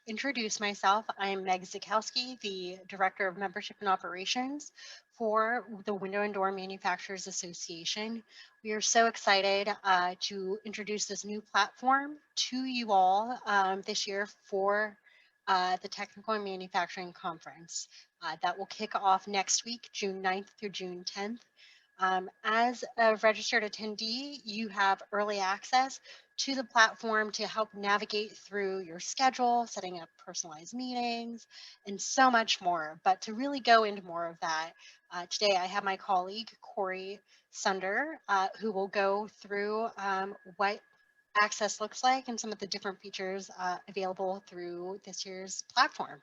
introduce myself. I'm Meg Zakowski, the Director of Membership and Operations for the Window and Door Manufacturers Association. We are so excited to introduce this new platform to you all this year for the Technical and Manufacturing Conference. That will kick off next week, June 9th through June 10th. As a registered attendee, you have early access to the platform to help navigate through your schedule, setting up personalized meetings, and so much more. But to really go into more of that, today I have my colleague, Corey Sunder, who will go through what access looks like and some of the different features available through this year's platform.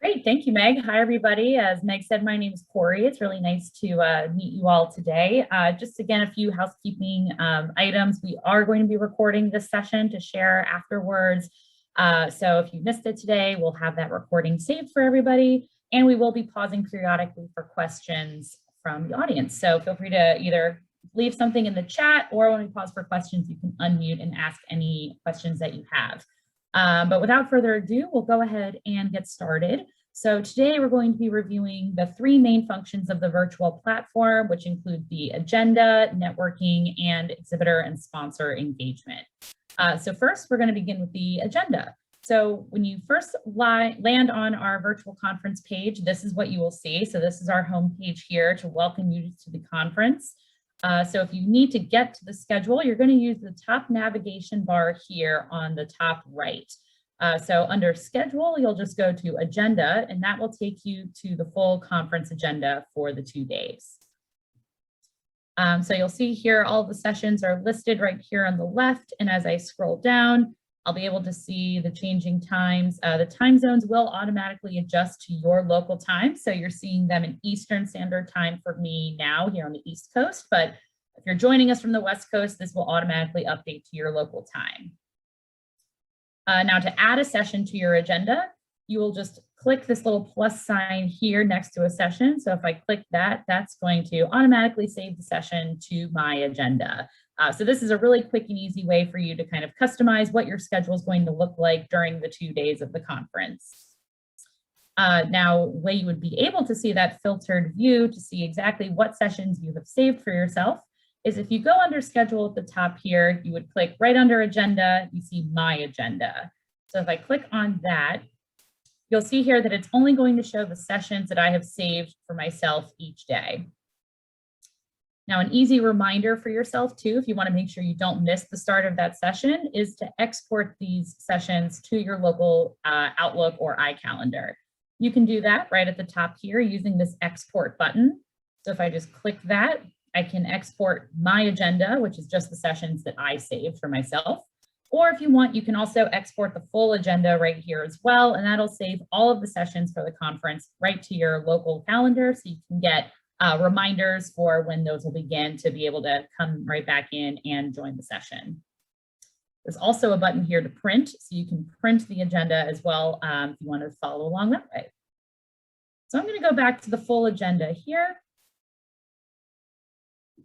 Great, thank you, Meg. Hi, everybody. As Meg said, my name is Corey. It's really nice to meet you all today. Just again, a few housekeeping items. We are going to be recording this session to share afterwards. So if you missed it today, we'll have that recording saved for everybody, and we will be pausing periodically for questions from the audience. So feel free to either leave something in the chat, or when we pause for questions, you can unmute and ask any questions that you have. But without further ado, we'll go ahead and get started. So today we're going to be reviewing the three main functions of the virtual platform, which include the agenda, networking, and exhibitor and sponsor engagement. So first, we're going to begin with the agenda. So when you first land on our virtual conference page, this is what you will see. So this is our home page here to welcome you to the conference. So if you need to get to the schedule, you're going to use the top navigation bar here on the top right. So under schedule, you'll just go to agenda, and that will take you to the full conference agenda for the 2 days. So you'll see here all the sessions are listed right here on the left. And as I scroll down, I'll be able to see the changing times. The time zones will automatically adjust to your local time. So you're seeing them in Eastern Standard Time for me now here on the East Coast. But if you're joining us from the West Coast, this will automatically update to your local time. Now to add a session to your agenda, you will just click this little plus sign here next to a session. So if I click that, that's going to automatically save the session to my agenda. So this is a really quick and easy way for you to kind of customize what your schedule is going to look like during the 2 days of the conference. Now, the way you would be able to see that filtered view to see exactly what sessions you have saved for yourself is if you go under schedule at the top here, you would click right under agenda, you see my agenda. So if I click on that, you'll see here that it's only going to show the sessions that I have saved for myself each day. Now, an easy reminder for yourself too, if you want to make sure you don't miss the start of that session, is to export these sessions to your local Outlook or iCalendar. You can do that right at the top here using this export button. So if I just click that, I can export my agenda, which is just the sessions that I saved for myself. Or if you want, you can also export the full agenda right here as well, and that'll save all of the sessions for the conference right to your local calendar, so you can get reminders for when those will begin to be able to come right back in and join the session. There's also a button here to print, so you can print the agenda as well if you want to follow along that way. So I'm going to go back to the full agenda here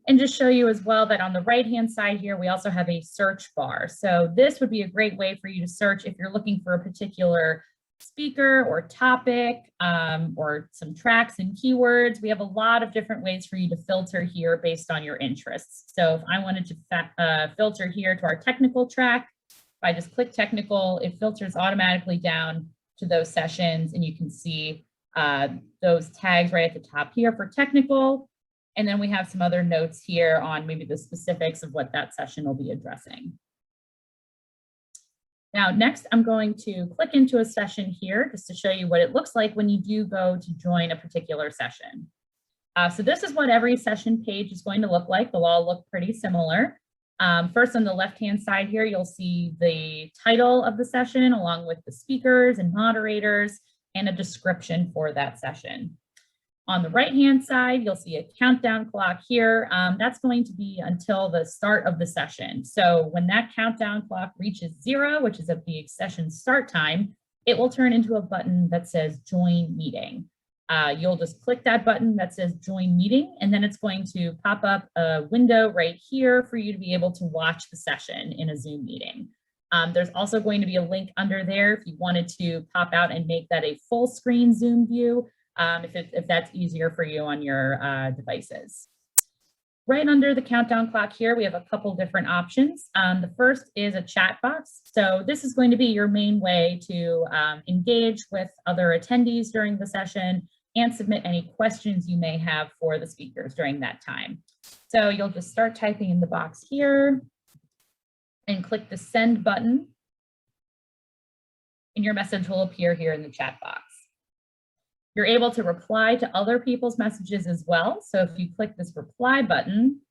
and just show you as well that on the right-hand side here, we also have a search bar. So this would be a great way for you to search if you're looking for a particular speaker or topic or some tracks and keywords. We have a lot of different ways for you to filter here based on your interests. So if I wanted to filter here to our technical track, if I just click technical, it filters automatically down to those sessions, and you can see those tags right at the top here for technical. And then we have some other notes here on maybe the specifics of what that session will be addressing. Now, next, I'm going to click into a session here just to show you what it looks like when you do go to join a particular session. So this is what every session page is going to look like. They'll all look pretty similar. First, on the left-hand side here, you'll see the title of the session along with the speakers and moderators and a description for that session. On the right-hand side, you'll see a countdown clock here. That's going to be until the start of the session. So when that countdown clock reaches 0, which is at the session start time, it will turn into a button that says Join Meeting. You'll just click that button that says Join Meeting, and then it's going to pop up a window right here for you to be able to watch the session in a Zoom meeting. There's also going to be a link under there if you wanted to pop out and make that a full screen Zoom view, if that's easier for you on your devices. Right under the countdown clock here, we have a couple different options. The first is a chat box. So this is going to be your main way to engage with other attendees during the session and submit any questions you may have for the speakers during that time. So you'll just start typing in the box here and click the send button, and your message will appear here in the chat box. You're able to reply to other people's messages as well. So if you click this reply button,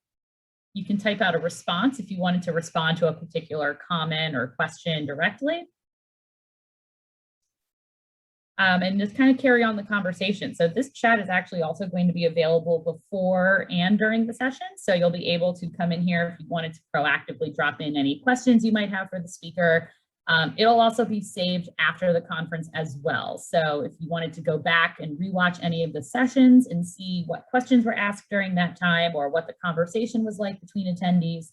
you can type out a response if you wanted to respond to a particular comment or question directly. And just kind of carry on the conversation. So this chat is actually also going to be available before and during the session. So you'll be able to come in here if you wanted to proactively drop in any questions you might have for the speaker. It'll also be saved after the conference as well. So if you wanted to go back and rewatch any of the sessions and see what questions were asked during that time or what the conversation was like between attendees,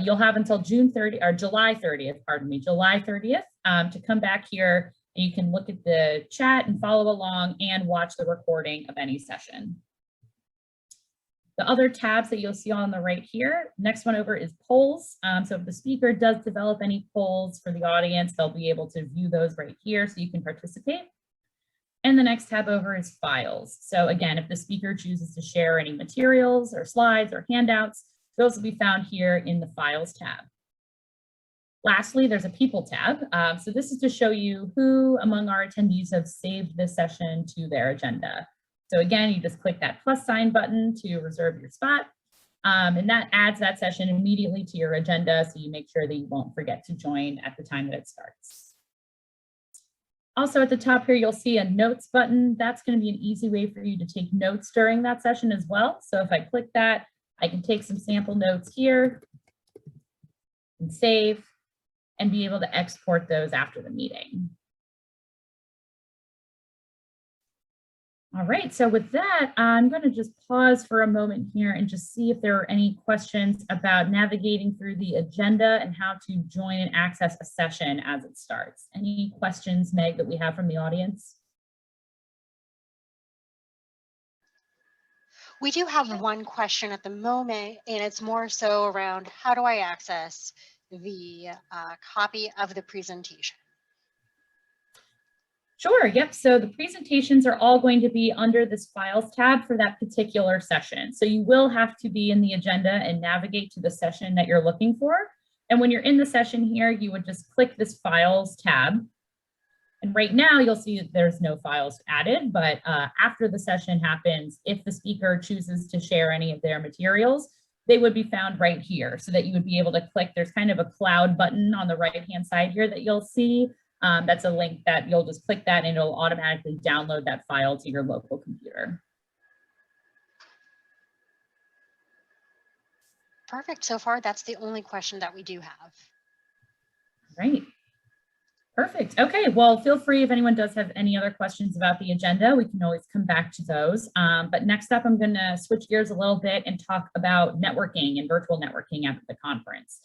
you'll have until July 30th to come back here. You can look at the chat and follow along and watch the recording of any session. The other tabs that you'll see on the right here, next one over is polls. So if the speaker does develop any polls for the audience, they'll be able to view those right here so you can participate. And the next tab over is files. So again, if the speaker chooses to share any materials or slides or handouts, those will be found here in the files tab. Lastly, there's a people tab. So this is to show you who among our attendees have saved this session to their agenda. So again, you just click that plus sign button to reserve your spot. And that adds that session immediately to your agenda, so you make sure that you won't forget to join at the time that it starts. Also at the top here, you'll see a notes button. That's going to be an easy way for you to take notes during that session as well. So if I click that, I can take some sample notes here and save, and be able to export those after the meeting. All right, so with that, I'm going to just pause for a moment here and just see if there are any questions about navigating through the agenda and how to join and access a session as it starts. Any questions, Meg, that we have from the audience? We do have one question at the moment, and it's more so around how do I access the copy of the presentation? Sure, yep. So the presentations are all going to be under this files tab for that particular session. So you will have to be in the agenda and navigate to the session that you're looking for. And when you're in the session here, you would just click this files tab. And right now you'll see that there's no files added, but after the session happens, if the speaker chooses to share any of their materials, they would be found right here so that you would be able to click. There's kind of a cloud button on the right-hand side here that you'll see. That's a link that you'll just click that and it'll automatically download that file to your local computer. Perfect. So far, that's the only question that we do have. Great. Perfect. Okay, well, feel free if anyone does have any other questions about the agenda, we can always come back to those. But next up, I'm going to switch gears a little bit and talk about networking and virtual networking at the conference.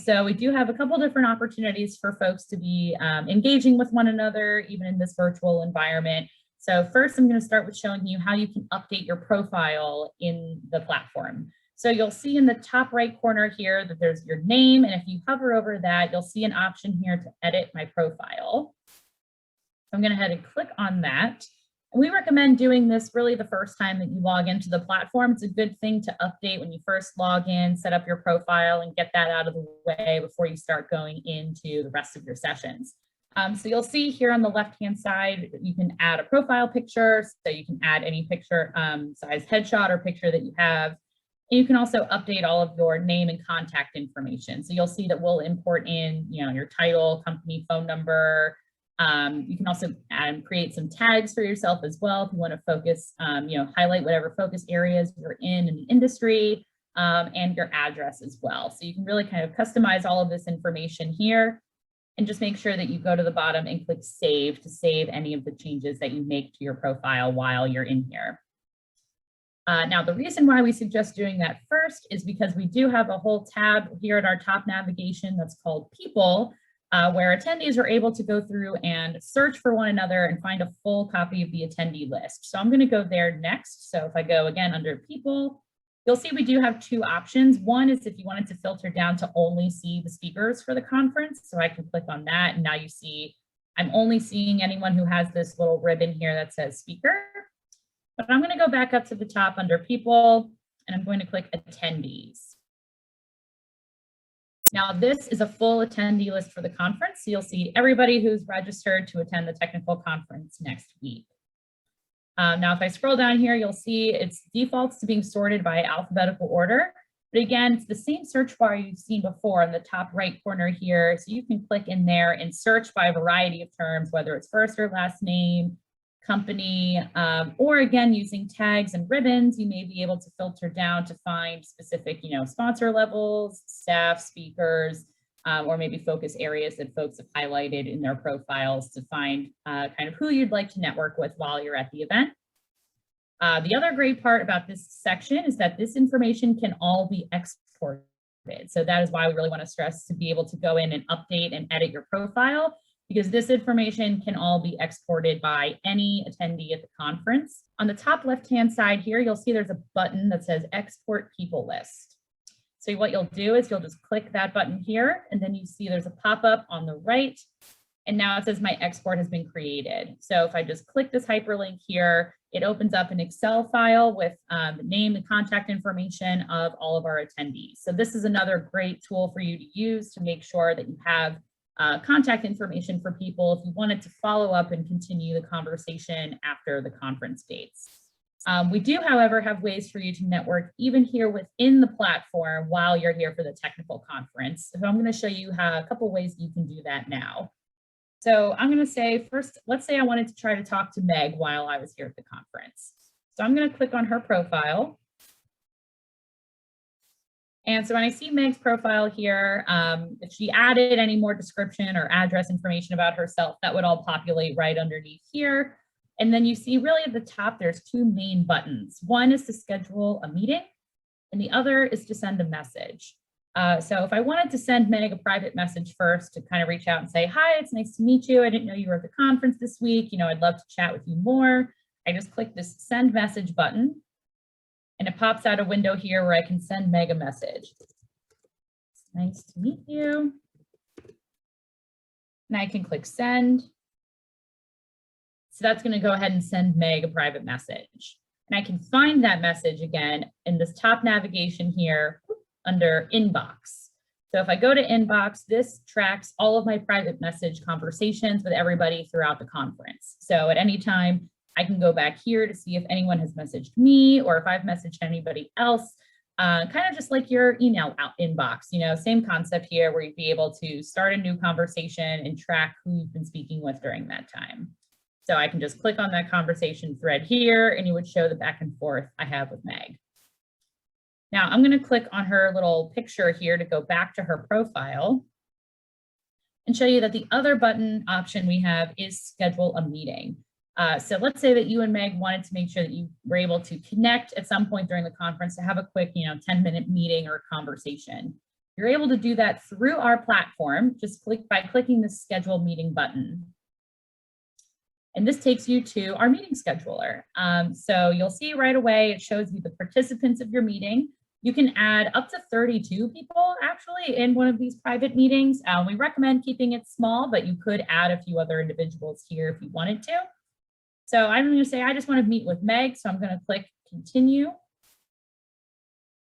So we do have a couple different opportunities for folks to be engaging with one another, even in this virtual environment. So first, I'm going to start with showing you how you can update your profile in the platform. So you'll see in the top right corner here that there's your name, and if you hover over that, you'll see an option here to edit my profile. So I'm going to go ahead and click on that. And we recommend doing this really the first time that you log into the platform. It's a good thing to update when you first log in, set up your profile, and get that out of the way before you start going into the rest of your sessions. So you'll see here on the left-hand side, you can add a profile picture. So you can add any picture size headshot or picture that you have. And you can also update all of your name and contact information. So you'll see that we'll import in, your title, company phone number. You can also create some tags for yourself as well if you want to focus, highlight whatever focus areas you're in the industry, and your address as well. So you can really kind of customize all of this information here, and just make sure that you go to the bottom and click save to save any of the changes that you make to your profile while you're in here. Now, the reason why we suggest doing that first is because we do have a whole tab here at our top navigation that's called People, where attendees are able to go through and search for one another and find a full copy of the attendee list. So I'm going to go there next. So if I go again under People, you'll see we do have two options. One is if you wanted to filter down to only see the speakers for the conference. So I can click on that, and now you see I'm only seeing anyone who has this little ribbon here that says speaker. But I'm going to go back up to the top under People, and I'm going to click Attendees. Now, this is a full attendee list for the conference. So you'll see everybody who's registered to attend the technical conference next week. Now, if I scroll down here, you'll see it's defaults to being sorted by alphabetical order. But again, it's the same search bar you've seen before in the top right corner here. So you can click in there and search by a variety of terms, whether it's first or last name, company, or again, using tags and ribbons, you may be able to filter down to find specific, sponsor levels, staff, speakers, or maybe focus areas that folks have highlighted in their profiles to find kind of who you'd like to network with while you're at the event. The other great part about this section is that this information can all be exported. So that is why we really want to stress to be able to go in and update and edit your profile, because this information can all be exported by any attendee at the conference. On the top left-hand side here, you'll see there's a button that says Export People List. So what you'll do is you'll just click that button here, and then you see there's a pop-up on the right, and now it says my export has been created. So if I just click this hyperlink here, it opens up an Excel file with the name and contact information of all of our attendees. So this is another great tool for you to use to make sure that you have contact information for people if you wanted to follow up and continue the conversation after the conference dates. We do, however, have ways for you to network even here within the platform while you're here for the technical conference. So I'm going to show you a couple ways you can do that now. So I'm going to say first, let's say I wanted to try to talk to Meg while I was here at the conference. So I'm going to click on her profile. And so when I see Meg's profile here, if she added any more description or address information about herself, that would all populate right underneath here. And then you see really at the top, there's two main buttons. One is to schedule a meeting, and the other is to send a message. So if I wanted to send Meg a private message first to kind of reach out and say, hi, it's nice to meet you. I didn't know you were at the conference this week. I'd love to chat with you more. I just click this send message button. And it pops out a window here where I can send Meg a message. It's nice to meet you. And I can click send. So that's going to go ahead and send Meg a private message. And I can find that message again in this top navigation here under inbox. So if I go to inbox, this tracks all of my private message conversations with everybody throughout the conference. So at any time, I can go back here to see if anyone has messaged me or if I've messaged anybody else, kind of just like your email inbox, same concept here where you'd be able to start a new conversation and track who you've been speaking with during that time. So I can just click on that conversation thread here and you would show the back and forth I have with Meg. Now I'm going to click on her little picture here to go back to her profile and show you that the other button option we have is schedule a meeting. So let's say that you and Meg wanted to make sure that you were able to connect at some point during the conference to have a quick, 10-minute meeting or conversation. You're able to do that through our platform, just by clicking the schedule meeting button. And this takes you to our meeting scheduler. So you'll see right away, it shows you the participants of your meeting. You can add up to 32 people actually in one of these private meetings. We recommend keeping it small, but you could add a few other individuals here if you wanted to. So I'm going to say, I just want to meet with Meg. So I'm going to click continue.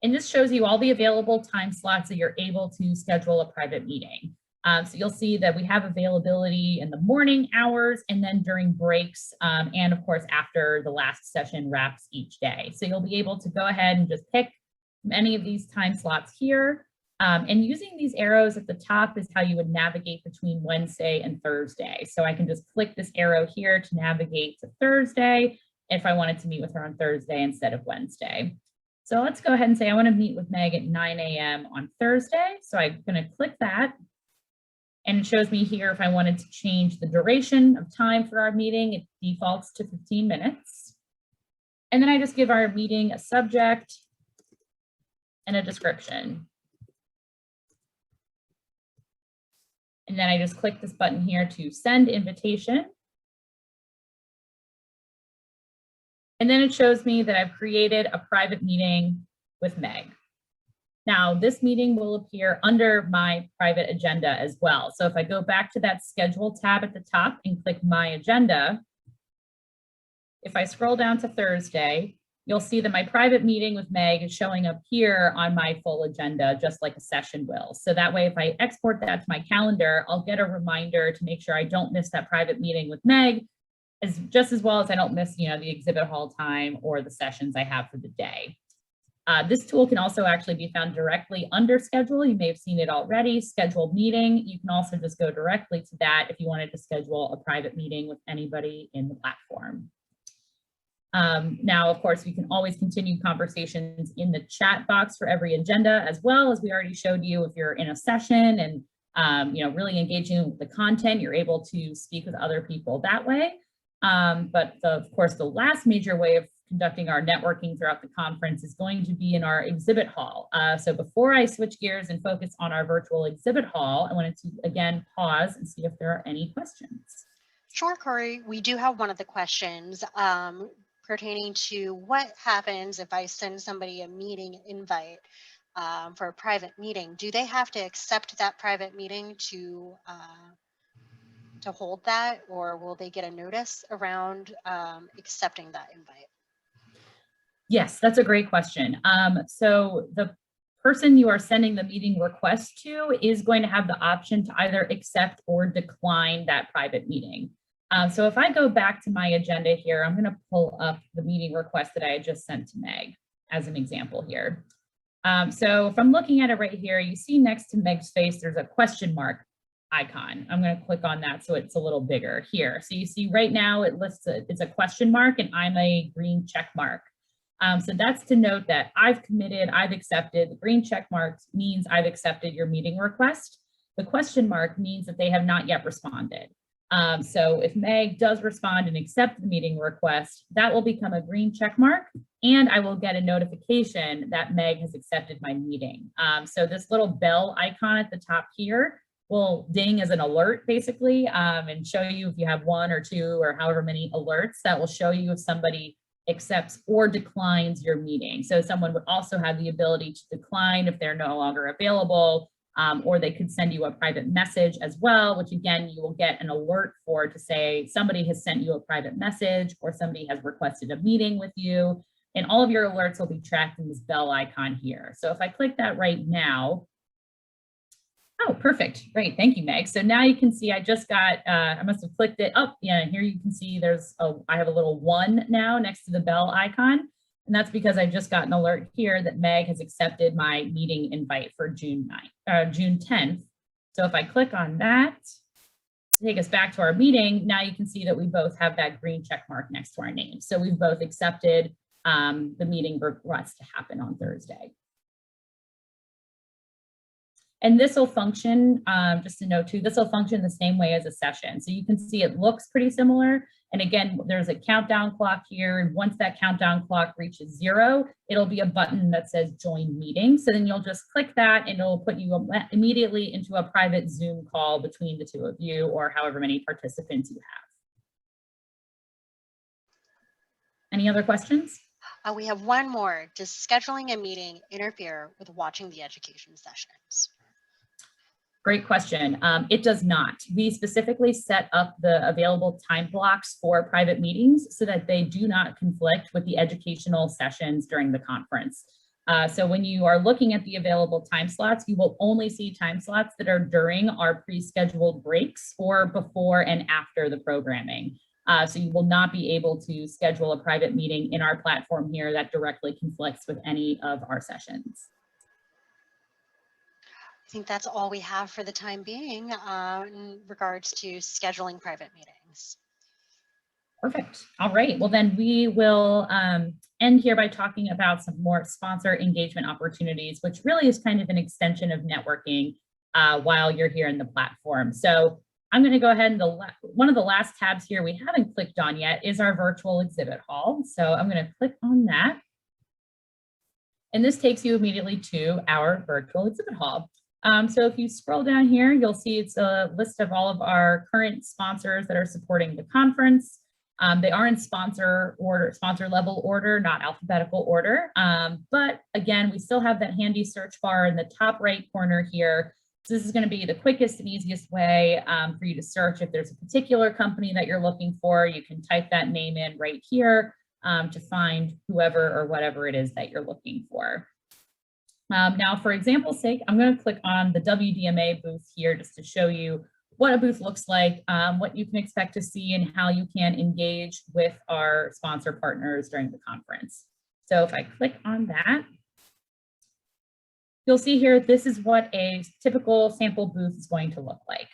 And this shows you all the available time slots that you're able to schedule a private meeting. So you'll see that we have availability in the morning hours and then during breaks and of course after the last session wraps each day. So you'll be able to go ahead and just pick any of these time slots here. And using these arrows at the top is how you would navigate between Wednesday and Thursday. So I can just click this arrow here to navigate to Thursday if I wanted to meet with her on Thursday instead of Wednesday. So let's go ahead and say I want to meet with Meg at 9 a.m. on Thursday. So I'm going to click that. And it shows me here if I wanted to change the duration of time for our meeting, it defaults to 15 minutes. And then I just give our meeting a subject and a description. And then I just click this button here to send invitation. And then it shows me that I've created a private meeting with Meg. Now, this meeting will appear under my private agenda as well. So if I go back to that schedule tab at the top and click my agenda, if I scroll down to Thursday, you'll see that my private meeting with Meg is showing up here on my full agenda, just like a session will. So that way, if I export that to my calendar, I'll get a reminder to make sure I don't miss that private meeting with Meg, just as well as I don't miss, the exhibit hall time or the sessions I have for the day. This tool can also actually be found directly under schedule. You may have seen it already, scheduled meeting. You can also just go directly to that if you wanted to schedule a private meeting with anybody in the platform. Now, of course, we can always continue conversations in the chat box for every agenda, as well as we already showed you if you're in a session and really engaging with the content, you're able to speak with other people that way. But of course, the last major way of conducting our networking throughout the conference is going to be in our exhibit hall. So before I switch gears and focus on our virtual exhibit hall, I wanted to again pause and see if there are any questions. Sure, Corey. We do have one of the questions pertaining to what happens if I send somebody a meeting invite for a private meeting. Do they have to accept that private meeting to hold that, or will they get a notice around accepting that invite? Yes, that's a great question. So the person you are sending the meeting request to is going to have the option to either accept or decline that private meeting. So if I go back to my agenda here, I'm going to pull up the meeting request that I had just sent to Meg as an example here. So if I'm looking at it right here, you see next to Meg's face, there's a question mark icon. I'm going to click on that so it's a little bigger here. So you see right now it lists it's a question mark and I'm a green check mark. So that's to note that I've committed, I've accepted. The green check mark means I've accepted your meeting request. The question mark means that they have not yet responded. So if Meg does respond and accept the meeting request, that will become a green check mark and I will get a notification that Meg has accepted my meeting. So this little bell icon at the top here will ding as an alert basically and show you if you have one or two or however many alerts that will show you if somebody accepts or declines your meeting. So someone would also have the ability to decline if they're no longer available, or they could send you a private message as well, which again, you will get an alert for to say somebody has sent you a private message or somebody has requested a meeting with you. And all of your alerts will be tracked in this bell icon here. So if I click that right now, oh, perfect. Great. Thank you, Meg. So now you can see I just got, I must have clicked it up. Yeah, here you can see I have a little 1 now next to the bell icon. And that's because I just got an alert here that Meg has accepted my meeting invite for June 10th. So if I click on that, to take us back to our meeting, now you can see that we both have that green check mark next to our name. So we've both accepted the meeting request to happen on Thursday. And this will function, just to note too, this will function the same way as a session. So you can see it looks pretty similar. And again, there's a countdown clock here. And once that countdown clock reaches 0, it'll be a button that says join meeting. So then you'll just click that and it'll put you immediately into a private Zoom call between the two of you or however many participants you have. Any other questions? We have one more. Does scheduling a meeting interfere with watching the education sessions? Great question. It does not. We specifically set up the available time blocks for private meetings so that they do not conflict with the educational sessions during the conference. So when you are looking at the available time slots, you will only see time slots that are during our pre-scheduled breaks or before and after the programming. So you will not be able to schedule a private meeting in our platform here that directly conflicts with any of our sessions. I think that's all we have for the time being in regards to scheduling private meetings. Perfect. All right. Well, then we will end here by talking about some more sponsor engagement opportunities, which really is kind of an extension of networking while you're here in the platform. So I'm going to go ahead and one of the last tabs here we haven't clicked on yet is our virtual exhibit hall. So I'm going to click on that. And this takes you immediately to our virtual exhibit hall. So if you scroll down here, you'll see it's a list of all of our current sponsors that are supporting the conference. They are in sponsor level order, not alphabetical order. But again, we still have that handy search bar in the top right corner here. So this is going to be the quickest and easiest way for you to search. If there's a particular company that you're looking for, you can type that name in right here to find whoever or whatever it is that you're looking for. Now, for example's sake, I'm going to click on the WDMA booth here just to show you what a booth looks like, what you can expect to see, and how you can engage with our sponsor partners during the conference. So if I click on that, you'll see here, this is what a typical sample booth is going to look like.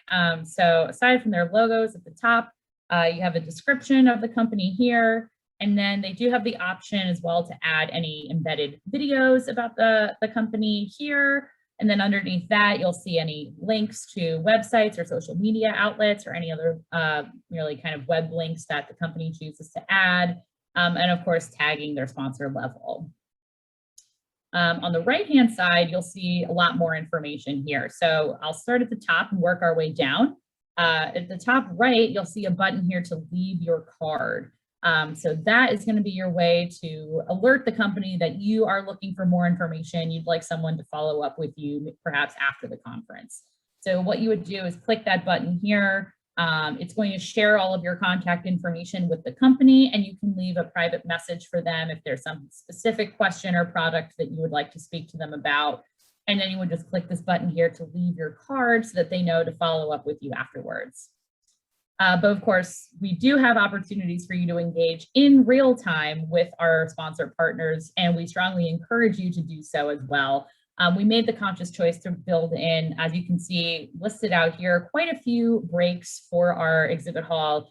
So aside from their logos at the top, you have a description of the company here. And then they do have the option as well to add any embedded videos about the company here. And then underneath that, you'll see any links to websites or social media outlets or any other really kind of web links that the company chooses to add. And of course, tagging their sponsor level. On the right-hand side, you'll see a lot more information here. So I'll start at the top and work our way down. At the top right, you'll see a button here to leave your card. So that is going to be your way to alert the company that you are looking for more information. You'd like someone to follow up with you perhaps after the conference. So what you would do is click that button here. It's going to share all of your contact information with the company, and you can leave a private message for them if there's some specific question or product that you would like to speak to them about. And then you would just click this button here to leave your card so that they know to follow up with you afterwards. But of course, we do have opportunities for you to engage in real time with our sponsor partners, and we strongly encourage you to do so as well. We made the conscious choice to build in, as you can see listed out here, quite a few breaks for our exhibit hall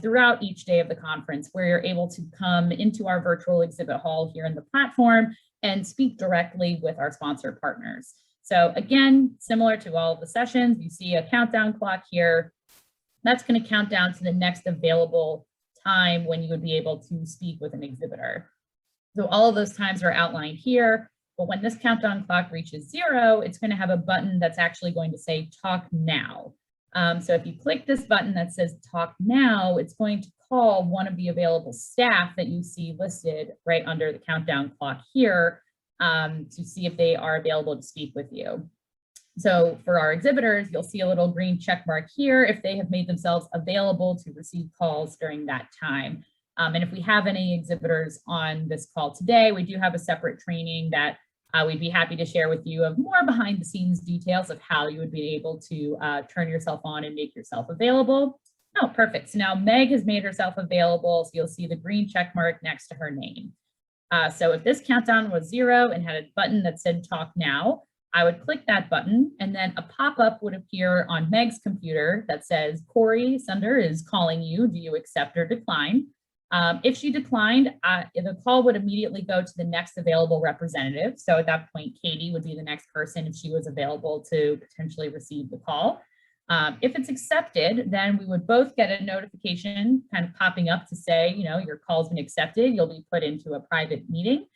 throughout each day of the conference, where you're able to come into our virtual exhibit hall here in the platform and speak directly with our sponsor partners. So again, similar to all of the sessions, you see a countdown clock here. That's going to count down to the next available time when you would be able to speak with an exhibitor. So all of those times are outlined here, but when this countdown clock reaches 0, it's going to have a button that's actually going to say talk now. So if you click this button that says talk now, it's going to call one of the available staff that you see listed right under the countdown clock here to see if they are available to speak with you. So for our exhibitors, you'll see a little green check mark here if they have made themselves available to receive calls during that time. And if we have any exhibitors on this call today, we do have a separate training that we'd be happy to share with you of more behind the scenes details of how you would be able to turn yourself on and make yourself available. Oh, perfect. So now Meg has made herself available. So you'll see the green check mark next to her name. So if this countdown was 0 and had a button that said talk now, I would click that button and then a pop-up would appear on Meg's computer that says, Corey Sunder is calling you. Do you accept or decline? If she declined, the call would immediately go to the next available representative. So at that point, Katie would be the next person if she was available to potentially receive the call. If it's accepted, then we would both get a notification kind of popping up to say, you know, your call's been accepted. You'll be put into a private meeting.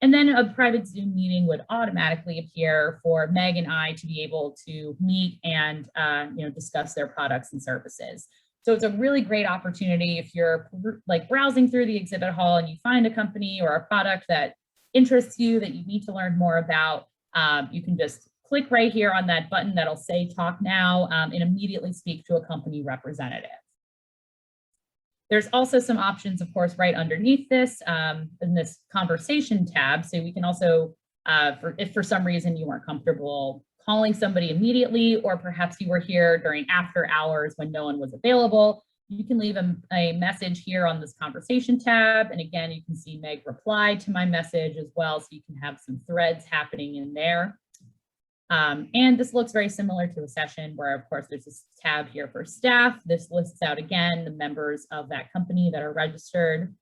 And then a private Zoom meeting would automatically appear for Meg and I to be able to meet and discuss their products and services. So it's a really great opportunity if you're like browsing through the exhibit hall and you find a company or a product that interests you that you need to learn more about. You can just click right here on that button that'll say talk now and immediately speak to a company representative. There's also some options, of course, right underneath this in this conversation tab. So we can also, if for some reason you weren't comfortable calling somebody immediately, or perhaps you were here during after hours when no one was available, you can leave a message here on this conversation tab. And again, you can see Meg reply to my message as well. So you can have some threads happening in there. And this looks very similar to a session where, of course, there's this tab here for staff. This lists out, again, the members of that company that are registered,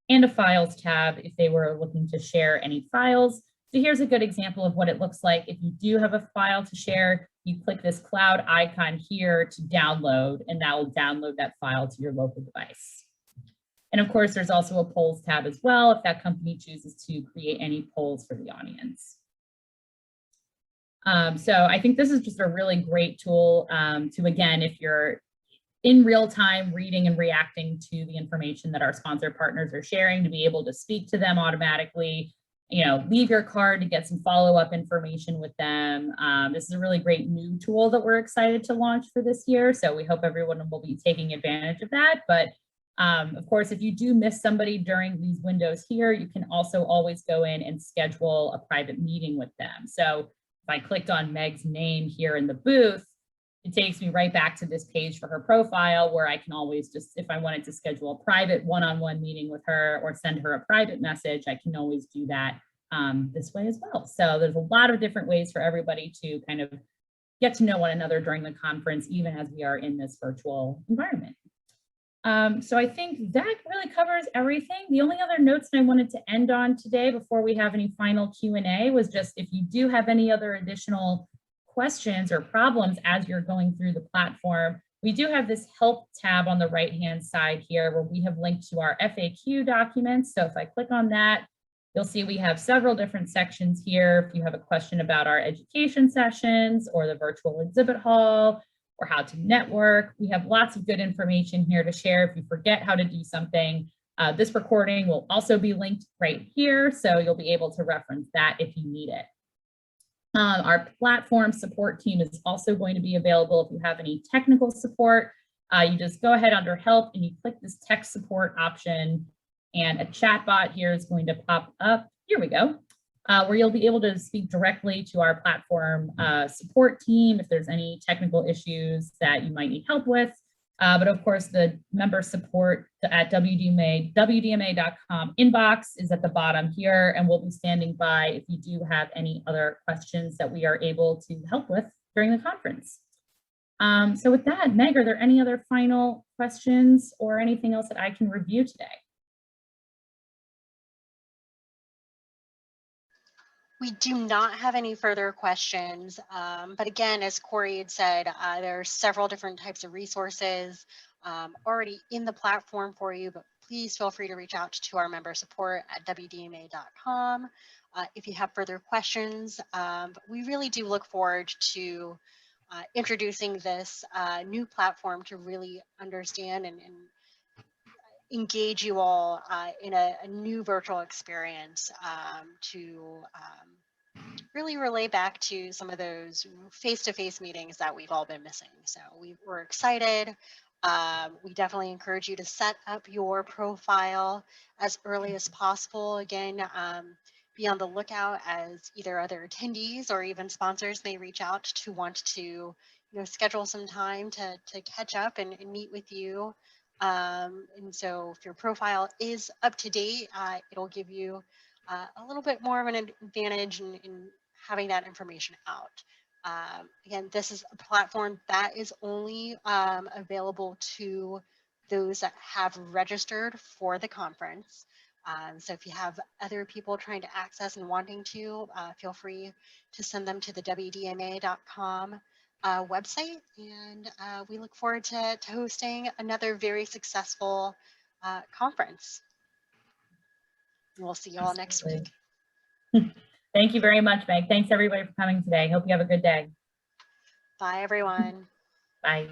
and a files tab if they were looking to share any files. So here's a good example of what it looks like if you do have a file to share. you click this cloud icon here to download, and that will download that file to your local device. And of course, there's also a polls tab as well if that company chooses to create any polls for the audience. So I think this is just a really great tool to, again, if you're in real time reading and reacting to the information that our sponsor partners are sharing, to be able to speak to them automatically, leave your card to get some follow-up information with them. This is a really great new tool that we're excited to launch for this year. So we hope everyone will be taking advantage of that. But of course, if you do miss somebody during these windows here, you can also always go in and schedule a private meeting with them. So if I clicked on Meg's name here in the booth, it takes me right back to this page for her profile, where I can always just, if I wanted to schedule a private one-on-one meeting with her or send her a private message, I can always do that this way as well. So there's a lot of different ways for everybody to kind of get to know one another during the conference, even as we are in this virtual environment. So I think that really covers everything. The only other notes that I wanted to end on today before we have any final Q&A was just, if you do have any other additional questions or problems as you're going through the platform, we do have this help tab on the right-hand side here where we have linked to our FAQ documents. So if I click on that, you'll see we have several different sections here. If you have a question about our education sessions or the virtual exhibit hall or how to network, we have lots of good information here to share. If you forget how to do something, this recording will also be linked right here, so you'll be able to reference that if you need it. Our platform support team is also going to be available if you have any technical support. You just go ahead under help and you click this tech support option, and a chat bot here is going to pop up. Here we go, where you'll be able to speak directly to our platform support team if there's any technical issues that you might need help with. But of course, the member support at WDMA.com inbox is at the bottom here, and we'll be standing by if you do have any other questions that we are able to help with during the conference. So with that, Meg, are there any other final questions or anything else that I can review today? We do not have any further questions, but again, as Corey had said, there are several different types of resources already in the platform for you, but please feel free to reach out to our member support at WDMA.com if you have further questions. We really do look forward to introducing this new platform to really understand and engage you all in a new virtual experience to really relay back to some of those face-to-face meetings that we've all been missing. So we're excited. We definitely encourage you to set up your profile as early as possible. Again, be on the lookout as either other attendees or even sponsors may reach out to want to schedule some time to catch up and meet with you. And so if your profile is up to date, it'll give you a little bit more of an advantage in having that information out. Again, this is a platform that is only available to those that have registered for the conference. So if you have other people trying to access and wanting to, feel free to send them to the WDMA.com website, and we look forward to hosting another very successful conference. We'll see you all next week. Thank you very much, Meg. Thanks everybody for coming today. Hope you have a good day. Bye, everyone. Bye.